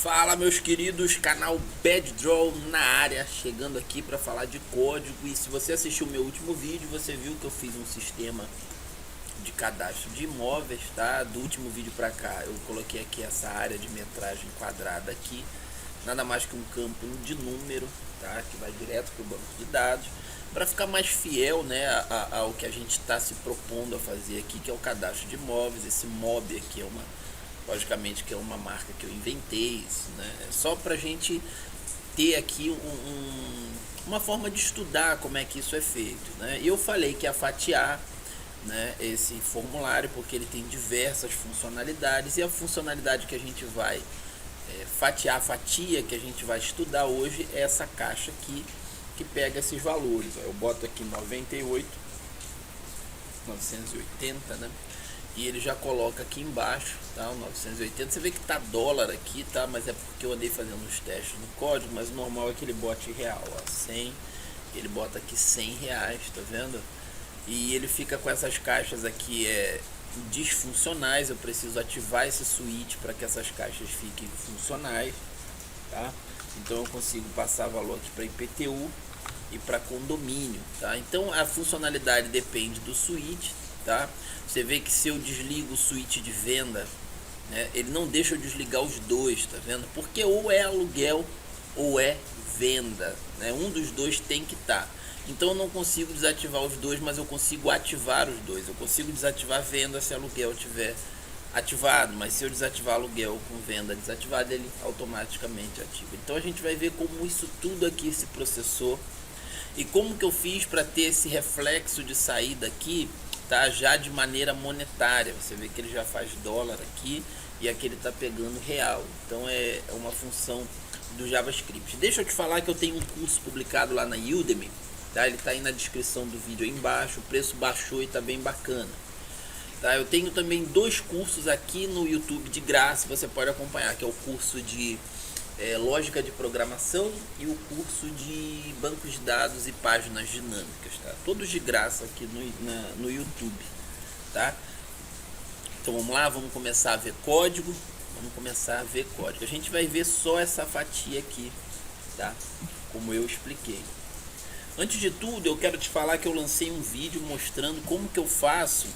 Fala, meus queridos, canal Bad Draw na área, chegando aqui para falar de código. E se você assistiu o meu último vídeo, você viu que eu fiz um sistema de cadastro de imóveis, tá? Do último vídeo para cá, eu coloquei aqui essa área de metragem quadrada aqui, nada mais que um campo de número, tá? Que vai direto para o banco de dados, para ficar mais fiel, né, ao que a gente está se propondo a fazer aqui, que é o cadastro de imóveis. Esse mob aqui é logicamente que é uma marca que eu inventei, né? É só pra gente ter aqui uma forma de estudar como é que isso é feito, né? E eu falei que ia fatiar, né, esse formulário, porque ele tem diversas funcionalidades, e a funcionalidade que a gente vai fatiar, a fatia que a gente vai estudar hoje é essa caixa aqui, que pega esses valores. Eu boto aqui 98, 980, né? E ele já coloca aqui embaixo, tá? O 980, você vê que tá dólar aqui, tá? Mas é porque eu andei fazendo uns testes no código, mas o normal é que ele bote real, ó, 100, ele bota aqui 100 reais, tá vendo? E ele fica com essas caixas aqui disfuncionais. Eu preciso ativar esse switch para que essas caixas fiquem funcionais, tá? Então eu consigo passar valor aqui para IPTU e para condomínio, tá? Então a funcionalidade depende do switch, tá? Você vê que se eu desligo o switch de venda, né, ele não deixa eu desligar os dois, tá vendo? Porque ou é aluguel ou é venda, né? Um dos dois tem que estar. Então eu não consigo desativar os dois, mas eu consigo ativar os dois. Eu consigo desativar a venda se aluguel estiver ativado, mas se eu desativar aluguel com venda desativada, ele automaticamente ativa. Então a gente vai ver como isso tudo aqui se processou e como que eu fiz para ter esse reflexo de saída aqui, tá? Já de maneira monetária. Você vê que ele já faz dólar aqui e aqui ele tá pegando real. Então é uma função do JavaScript. Deixa eu te falar que eu tenho um curso publicado lá na Udemy, tá? Ele tá aí na descrição do vídeo aí embaixo. O preço baixou e tá bem bacana, tá? Eu tenho também dois cursos aqui no YouTube de graça, você pode acompanhar, que é o curso de lógica de programação e o curso de bancos de dados e páginas dinâmicas, tá? Todos de graça aqui no YouTube, tá? Então vamos lá, vamos começar a ver código. A gente vai ver só essa fatia aqui, tá? Como eu expliquei. Antes de tudo, eu quero te falar que eu lancei um vídeo mostrando como que eu faço,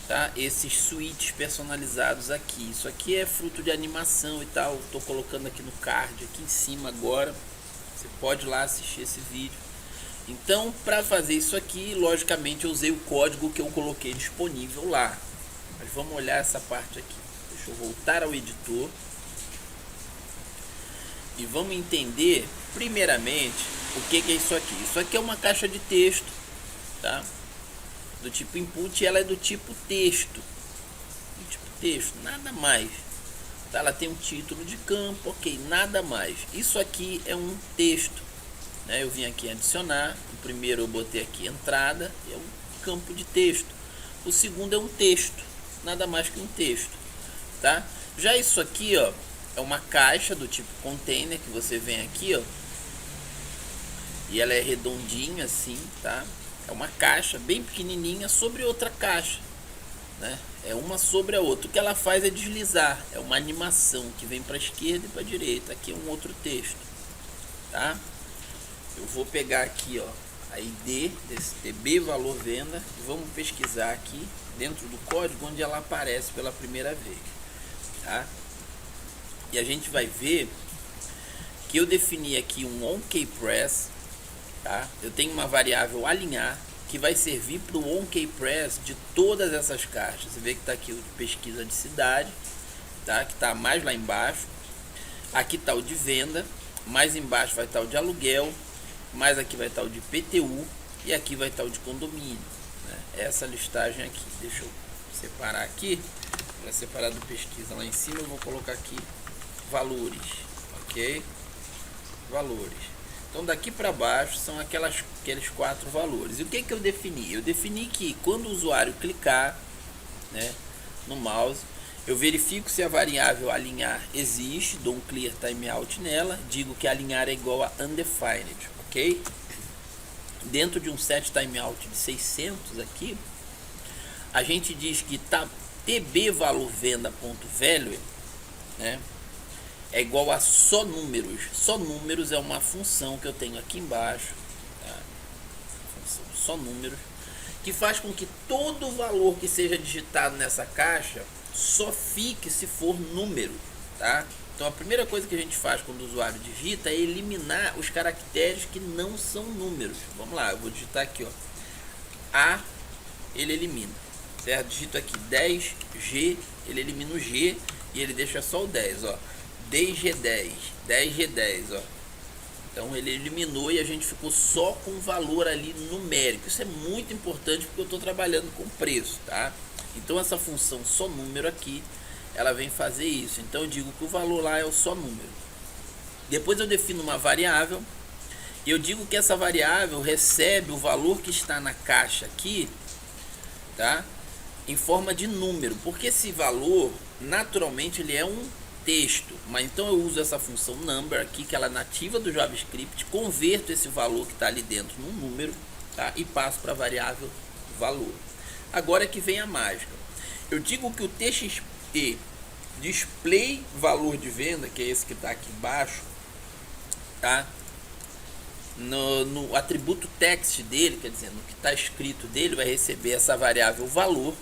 tá, esses switches personalizados aqui. Isso aqui é fruto de animação e tal. Estou colocando aqui no card, aqui em cima agora. Você pode ir lá assistir esse vídeo. Então, para fazer isso aqui, logicamente eu usei o código que eu coloquei disponível lá. Mas vamos olhar essa parte aqui. Deixa eu voltar ao editor. E vamos entender, primeiramente, o que é isso aqui. Isso aqui é uma caixa de texto, tá? Do tipo input, ela é do tipo texto. Nada mais. Tá? Ela tem um título de campo, ok, nada mais. Isso aqui é um texto, né? Eu vim aqui adicionar. O primeiro eu botei aqui entrada, é um campo de texto. O segundo é um texto, nada mais que um texto, tá? Já isso aqui, ó, é uma caixa do tipo container, que você vem aqui, ó, e ela é redondinha assim, tá? É uma caixa bem pequenininha sobre outra caixa, né? É uma sobre a outra. O que ela faz é deslizar. É uma animação que vem para a esquerda e para a direita. Aqui é um outro texto, tá? Eu vou pegar aqui, ó, a ID desse TB valor venda e vamos pesquisar aqui dentro do código onde ela aparece pela primeira vez, tá? E a gente vai ver que eu defini aqui um onKeyPress, tá? Eu tenho uma variável alinhar que vai servir para o onKeyPress de todas essas caixas. Você vê que está aqui o de pesquisa de cidade, tá? Que está mais lá embaixo. Aqui está o de venda, mais embaixo vai estar o de aluguel, mais aqui vai estar o de PTU e aqui vai estar o de condomínio, né? Essa listagem aqui. Deixa eu separar aqui, para separar do pesquisa lá em cima. Eu vou colocar aqui valores, ok? Valores. Então daqui para baixo são aqueles 4 valores. E o que eu defini? Eu defini que quando o usuário clicar, né, no mouse, eu verifico se a variável alinhar existe, dou um clear timeout nela, digo que alinhar é igual a undefined, ok? Dentro de um set timeout de 600 aqui, a gente diz que tá tb valor venda.value, né, é igual a só números. Só números é uma função que eu tenho aqui embaixo, tá? Função só números, que faz com que todo valor que seja digitado nessa caixa só fique se for número, tá? Então a primeira coisa que a gente faz quando o usuário digita é eliminar os caracteres que não são números. Vamos lá, eu vou digitar aqui, ó, A, ele elimina, certo? Digito aqui 10G, ele elimina o G e ele deixa só o 10, ó, 10G10, 10G10, ó. Então ele eliminou e a gente ficou só com o valor ali numérico. Isso é muito importante porque eu estou trabalhando com preço, tá? Então essa função só número aqui, ela vem fazer isso. Então eu digo que o valor lá é o só número. Depois eu defino uma variável. E eu digo que essa variável recebe o valor que está na caixa aqui, tá? Em forma de número. Porque esse valor, naturalmente, ele é um texto. Mas então eu uso essa função number aqui, que ela é nativa do JavaScript. Converto esse valor que está ali dentro num número, tá? E passo para a variável valor. Agora é que vem a mágica. Eu digo que o TXT display valor de venda, que é esse que está aqui embaixo, tá? No atributo text dele, quer dizer, no que está escrito dele, vai receber essa variável valor.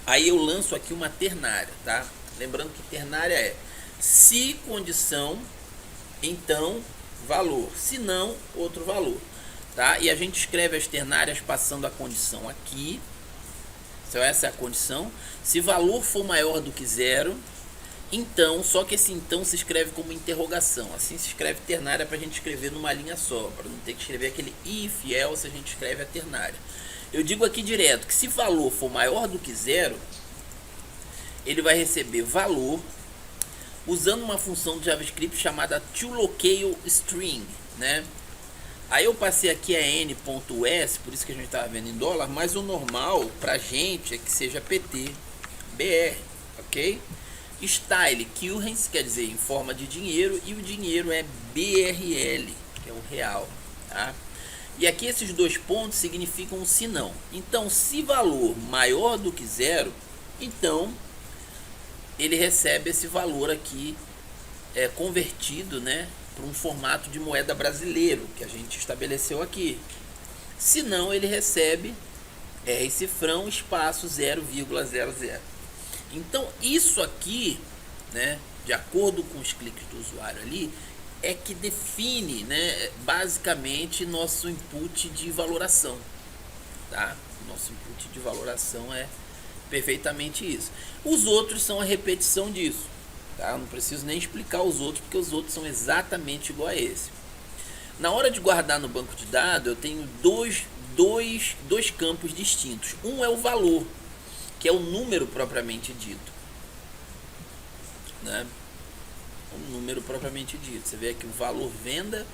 Aí eu lanço aqui uma ternária, tá? Lembrando que ternária é se condição, então valor, se não, outro valor, tá? E a gente escreve as ternárias passando a condição aqui. Então essa é a condição. Se valor for maior do que zero, então, só que esse então se escreve como interrogação. Assim se escreve ternária para a gente escrever numa linha só, para não ter que escrever aquele if, else, a gente escreve a ternária. Eu digo aqui direto que se valor for maior do que zero, ele vai receber valor usando uma função do JavaScript chamada toLocaleString, né? Aí eu passei aqui a n.s, por isso que a gente estava vendo em dólar, mas o normal pra gente é que seja pt, br, ok? Style currency, quer dizer, em forma de dinheiro, e o dinheiro é BRL, que é o real, tá? E aqui esses dois pontos significam um se não. Então, se valor maior do que zero, então ele recebe esse valor aqui convertido, né, para um formato de moeda brasileiro que a gente estabeleceu aqui. Se não, ele recebe R cifrão espaço 0,00. Então isso aqui, né, de acordo com os cliques do usuário ali, é que define, né, basicamente nosso input de valoração, tá? Nosso input de valoração é perfeitamente isso. Os outros são a repetição disso, tá? Eu não preciso nem explicar os outros, porque os outros são exatamente igual a esse. Na hora de guardar no banco de dados, eu tenho dois campos distintos. Um é o valor, que é o número propriamente dito, né? Um número propriamente dito. Você vê aqui o valor venda,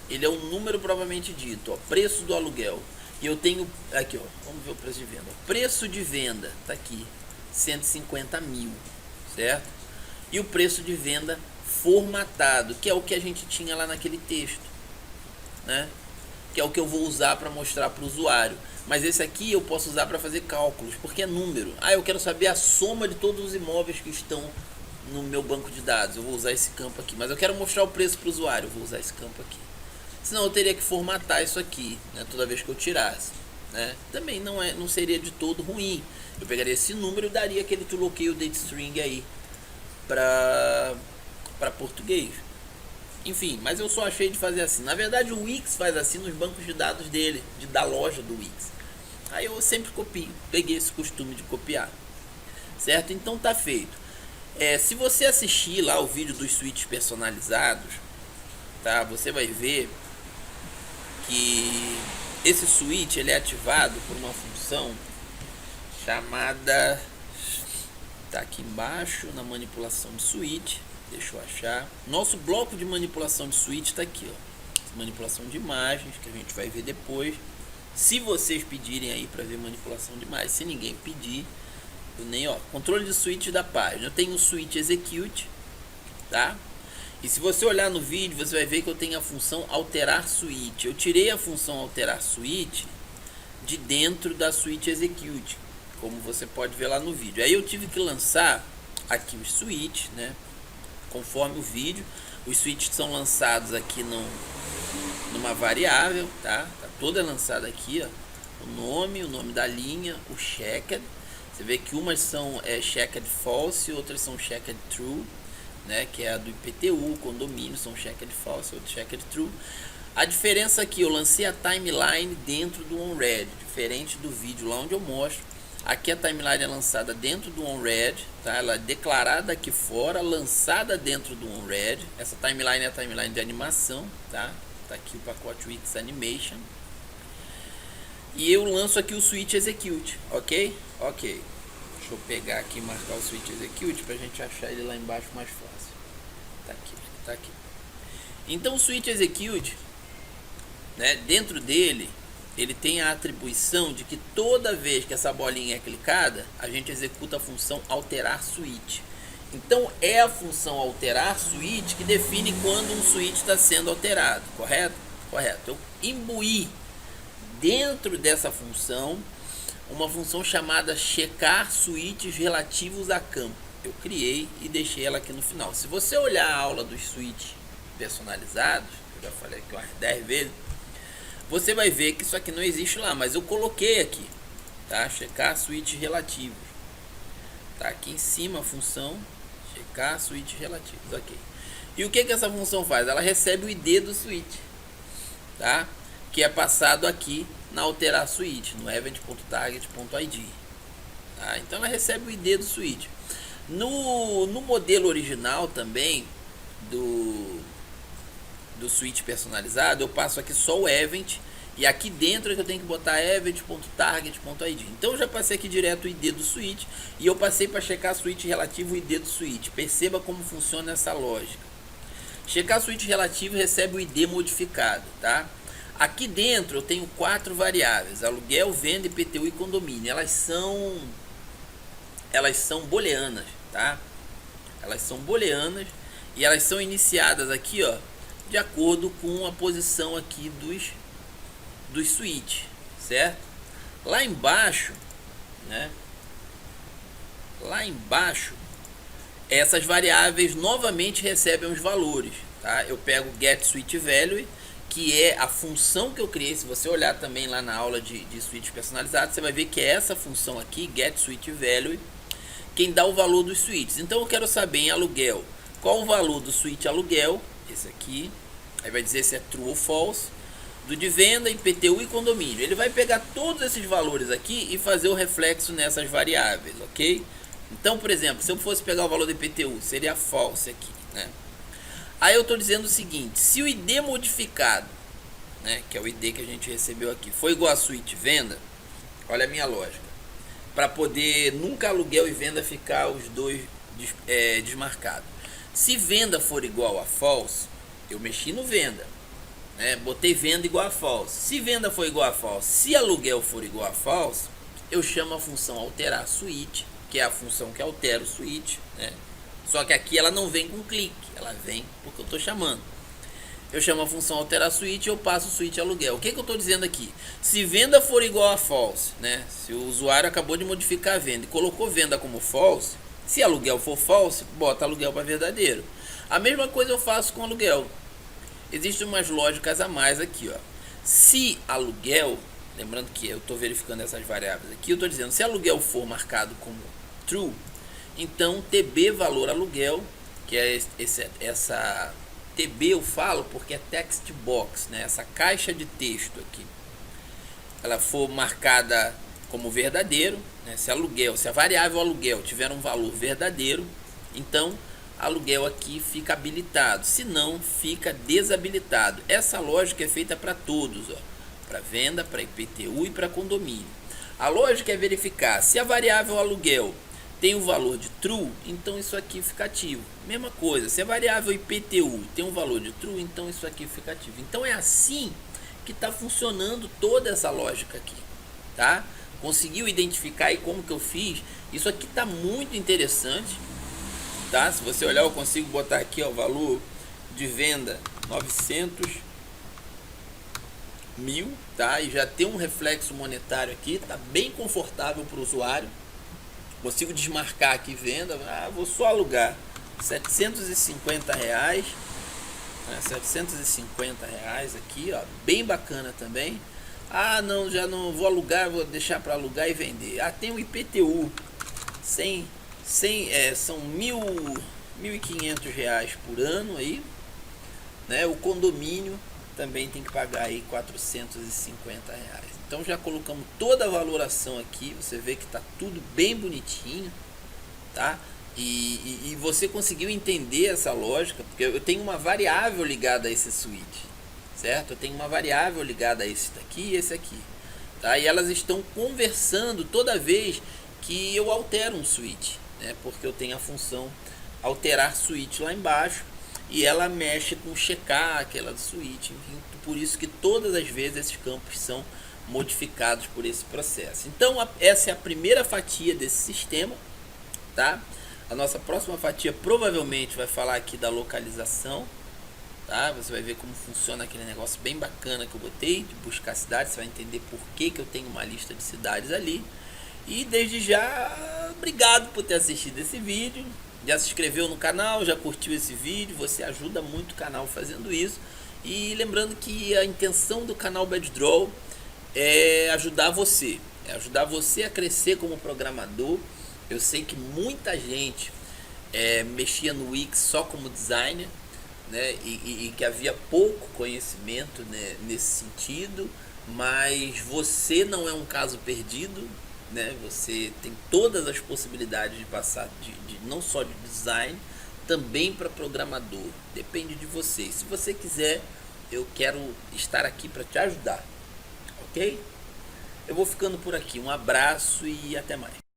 ele é um número propriamente dito, ó, preço do aluguel. E eu tenho aqui, ó, vamos ver o preço de venda. Preço de venda tá aqui, 150 mil, certo? E o preço de venda formatado, que é o que a gente tinha lá naquele texto, né? Que é o que eu vou usar para mostrar para o usuário. Mas esse aqui eu posso usar para fazer cálculos, porque é número. Ah, eu quero saber a soma de todos os imóveis que estão no meu banco de dados. Eu vou usar esse campo aqui. Mas eu quero mostrar o preço para o usuário. Eu vou usar esse campo aqui. Senão eu teria que formatar isso aqui, né, toda vez que eu tirasse, né? Também não seria de todo ruim. Eu pegaria esse número e daria aquele toLocaleDateString aí para português. Enfim, mas eu só achei de fazer assim. Na verdade o Wix faz assim nos bancos de dados dele, da loja do Wix. Aí eu sempre copio, peguei esse costume de copiar, certo? Então tá feito. Se você assistir lá o vídeo dos suítes personalizados, tá? Você vai ver que esse suíte ele é ativado por uma função chamada, tá aqui embaixo na manipulação de suíte. Deixa eu achar. Nosso bloco de manipulação de suíte está aqui, ó. Manipulação de imagens, que a gente vai ver depois. Se vocês pedirem aí para ver manipulação de imagens, se ninguém pedir, eu nem, ó, controle de suíte da página. Eu tenho o suíte execute, tá? E se você olhar no vídeo, você vai ver que eu tenho a função alterar suíte. Eu tirei a função alterar suíte de dentro da suíte execute, como você pode ver lá no vídeo. Aí eu tive que lançar aqui os suítes, né? conforme o vídeo. Os switches são lançados aqui numa variável, tá? Tá toda lançada aqui, ó. O nome da linha, o checked. Você vê que umas são checked false, outras são checked true, né? Que é a do IPTU, condomínio, são checked false, outras checked true. A diferença aqui, eu lancei a timeline dentro do OnRed, diferente do vídeo lá onde eu mostro. Aqui a timeline é lançada dentro do OnRed, tá? Ela é declarada aqui fora, lançada dentro do OnRed. Essa timeline é a timeline de animação, tá? Tá aqui o pacote Wix Animation. E eu lanço aqui o switch execute, ok? Ok. Deixa eu pegar aqui e marcar o switch execute pra gente achar ele lá embaixo mais fácil. Tá aqui, tá aqui. Então o switch execute, né, dentro dele, ele tem a atribuição de que toda vez que essa bolinha é clicada, a gente executa a função alterar switch. Então é a função alterar switch que define quando um switch está sendo alterado, correto? Correto. Eu imbuí dentro dessa função uma função chamada checar switches relativos a campo. Eu criei e deixei ela aqui no final. Se você olhar a aula dos switches personalizados, eu já falei aqui umas 10 vezes, você vai ver que isso aqui não existe lá, mas eu coloquei aqui, tá? Checar switches relativos. Tá aqui em cima a função checar switches relativos, ok. E o que essa função faz? Ela recebe o ID do switch, tá? Que é passado aqui na alterar switch, no event.target.id. Tá? Então ela recebe o ID do switch. No modelo original também do switch personalizado, eu passo aqui só o event, e aqui dentro é que eu tenho que botar event.target.id. Então eu já passei aqui direto o ID do switch, e eu passei para checar switch relativo o ID do switch. Perceba como funciona essa lógica. Checar switch relativo recebe o ID modificado, tá? Aqui dentro eu tenho 4 variáveis: aluguel, venda, IPTU e condomínio. Elas são booleanas, tá? Elas são booleanas e elas são iniciadas aqui, ó, de acordo com a posição aqui dos switch, certo? Lá embaixo, né? Lá embaixo, essas variáveis novamente recebem os valores, tá? Eu pego get switch value, que é a função que eu criei. Se você olhar também lá na aula de switch personalizado, você vai ver que é essa função aqui, get switch value, quem dá o valor dos switches. Então eu quero saber em aluguel qual o valor do switch aluguel, esse aqui, aí vai dizer se é true ou false, do de venda, IPTU e condomínio. Ele vai pegar todos esses valores aqui e fazer o reflexo nessas variáveis, ok? Então, por exemplo, se eu fosse pegar o valor do IPTU, seria false aqui, né? Aí eu estou dizendo o seguinte: se o ID modificado, né, que é o ID que a gente recebeu aqui, for igual a switch venda, olha a minha lógica, para poder nunca aluguel e venda ficar os dois desmarcados. Se venda for igual a false, eu mexi no venda, né, botei venda igual a false. Se venda for igual a false, se aluguel for igual a false, eu chamo a função alterar switch, que é a função que altera o switch, né? Só que aqui ela não vem com clique, ela vem porque eu estou chamando. Eu chamo a função alterar switch e eu passo o switch aluguel. O que eu estou dizendo aqui? Se venda for igual a false, né? Se o usuário acabou de modificar a venda e colocou venda como false, se aluguel for false, bota aluguel para verdadeiro. A mesma coisa eu faço com aluguel. Existem umas lógicas a mais aqui, ó. Se aluguel, lembrando que eu estou verificando essas variáveis aqui, eu estou dizendo, se aluguel for marcado como true, então TB valor aluguel, que é essa TB eu falo porque é text box, né? Essa caixa de texto aqui, ela for marcada como verdadeiro, né? Se a variável aluguel tiver um valor verdadeiro, então aluguel aqui fica habilitado, se não fica desabilitado. Essa lógica é feita para todos, para venda, para IPTU e para condomínio. A lógica é verificar se a variável aluguel tem o valor de true, então isso aqui fica ativo. Mesma coisa, se a variável IPTU tem um valor de true, então isso aqui fica ativo. Então é assim que está funcionando toda essa lógica aqui, tá? Conseguiu identificar aí como que eu fiz? Isso aqui está muito interessante, tá? Se você olhar, eu consigo botar aqui, ó, o valor de venda 900 mil, tá? E já tem um reflexo monetário aqui, tá bem confortável para o usuário. Consigo desmarcar aqui venda, vou só alugar, R$ 750, né? R$ 750 aqui, ó, bem bacana também. Ah, não, já não vou alugar, vou deixar para alugar e vender. Ah, tem o IPTU, são R$ 1.500 por ano aí, né? O condomínio também tem que pagar aí R$ 450. Então já colocamos toda a valoração aqui, você vê que tá tudo bem bonitinho, tá? E você conseguiu entender essa lógica, porque eu tenho uma variável ligada a esse switch, certo? Eu tenho uma variável ligada a esse daqui e esse aqui, tá? E elas estão conversando toda vez que eu altero um switch, né? Porque eu tenho a função alterar switch lá embaixo e ela mexe com checar aquela switch, enfim, por isso que todas as vezes esses campos são modificados por esse processo. Então essa é a primeira fatia desse sistema, tá? A nossa próxima fatia provavelmente vai falar aqui da localização, tá? Você vai ver como funciona aquele negócio bem bacana que eu botei de buscar cidades. Você vai entender por que eu tenho uma lista de cidades ali. E desde já, obrigado por ter assistido esse vídeo. Já se inscreveu no canal, já curtiu esse vídeo, você ajuda muito o canal fazendo isso. E lembrando que a intenção do canal Bad Draw é ajudar você a crescer como programador. Eu sei que muita gente mexia no Wix só como designer, né, e que havia pouco conhecimento, né, nesse sentido, mas você não é um caso perdido, né? Você tem todas as possibilidades de passar não só de design, também para programador. Depende de você. Se você quiser, eu quero estar aqui para te ajudar, ok? Eu vou ficando por aqui. Um abraço e até mais.